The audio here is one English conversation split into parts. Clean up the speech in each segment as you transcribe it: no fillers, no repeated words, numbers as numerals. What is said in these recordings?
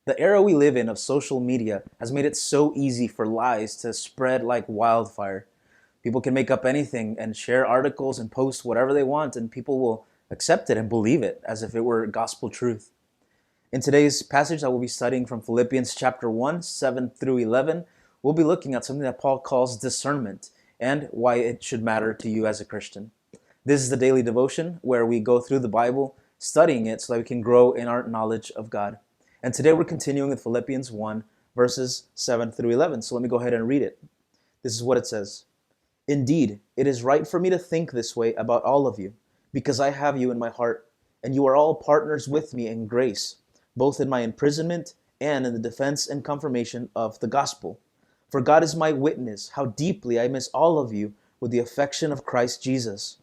The era we live in of social media has made it so easy for lies to spread like wildfire. People can make up anything and share articles and post whatever they want, and people will accept it and believe it as if it were gospel truth. In today's passage that we'll be studying from Philippians chapter 1, 7 through 11, we'll be looking at something that Paul calls discernment and why it should matter to you as a Christian. This is the daily devotion where we go through the Bible, studying it so that we can grow in our knowledge of God. And today we're continuing with Philippians 1, verses 7 through 11. So let me go ahead and read it. This is what it says. Indeed, it is right for me to think this way about all of you, because I have you in my heart, and you are all partners with me in grace, both in my imprisonment and in the defense and confirmation of the gospel. For God is my witness, how deeply I miss all of you with the affection of Christ Jesus.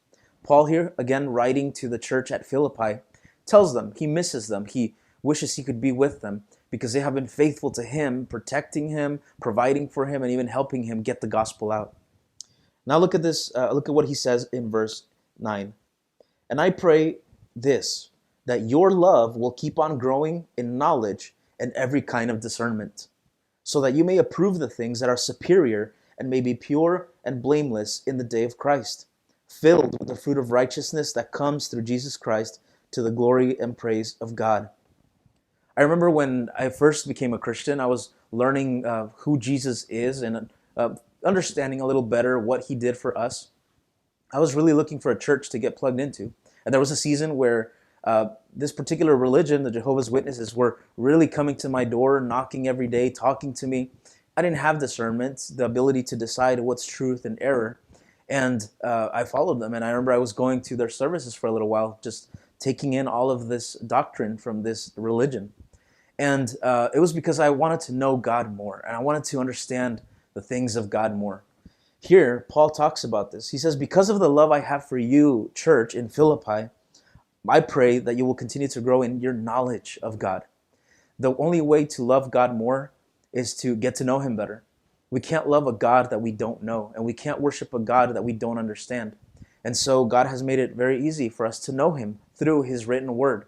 Paul here, again writing to the church at Philippi, tells them he misses them. He wishes he could be with them because they have been faithful to him, protecting him, providing for him, and even helping him get the gospel out. Now look at this. Look at what he says in verse 9. And I pray this, that your love will keep on growing in knowledge and every kind of discernment, so that you may approve the things that are superior and may be pure and blameless in the day of Christ, filled with the fruit of righteousness that comes through Jesus Christ to the glory and praise of God. I remember when I first became a Christian, I was learning who Jesus is and understanding a little better what he did for us. I was really looking for a church to get plugged into. And there was a season where this particular religion, the Jehovah's Witnesses, were really coming to my door, knocking every day, talking to me. I didn't have discernment, the ability to decide what's truth and error. And I followed them. And I remember I was going to their services for a little while, just taking in all of this doctrine from this religion. And it was because I wanted to know God more, and I wanted to understand the things of God more. Here, Paul talks about this. He says, because of the love I have for you, church, in Philippi, I pray that you will continue to grow in your knowledge of God. The only way to love God more is to get to know him better. We can't love a God that we don't know, and we can't worship a God that we don't understand. And so God has made it very easy for us to know him through his written word.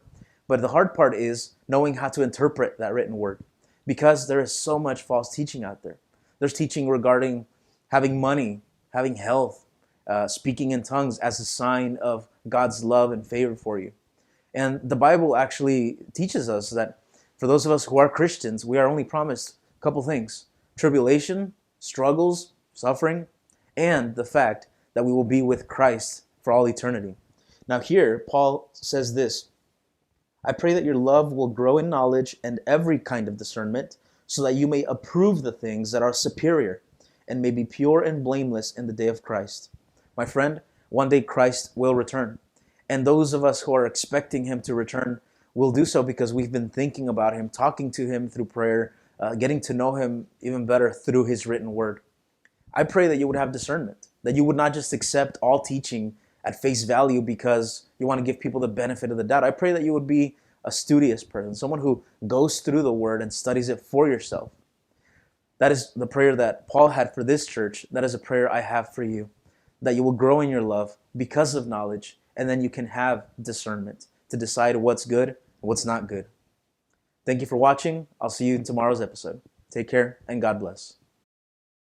But the hard part is knowing how to interpret that written word, because there is so much false teaching out there. There's teaching regarding having money, having health, speaking in tongues as a sign of God's love and favor for you. And the Bible actually teaches us that for those of us who are Christians, we are only promised a couple things: tribulation, struggles, suffering, and the fact that we will be with Christ for all eternity. Now here, Paul says this: I pray that your love will grow in knowledge and every kind of discernment, so that you may approve the things that are superior and may be pure and blameless in the day of Christ. My friend, one day Christ will return. And those of us who are expecting him to return will do so because we've been thinking about him, talking to him through prayer, getting to know him even better through his written word. I pray that you would have discernment, that you would not just accept all teaching at face value because you want to give people the benefit of the doubt. I pray that you would be a studious person, someone who goes through the word and studies it for yourself. That is the prayer that Paul had for this church. That is a prayer I have for you, that you will grow in your love because of knowledge, and then you can have discernment to decide what's good and what's not good. Thank you for watching. I'll see you in tomorrow's episode. Take care and God bless.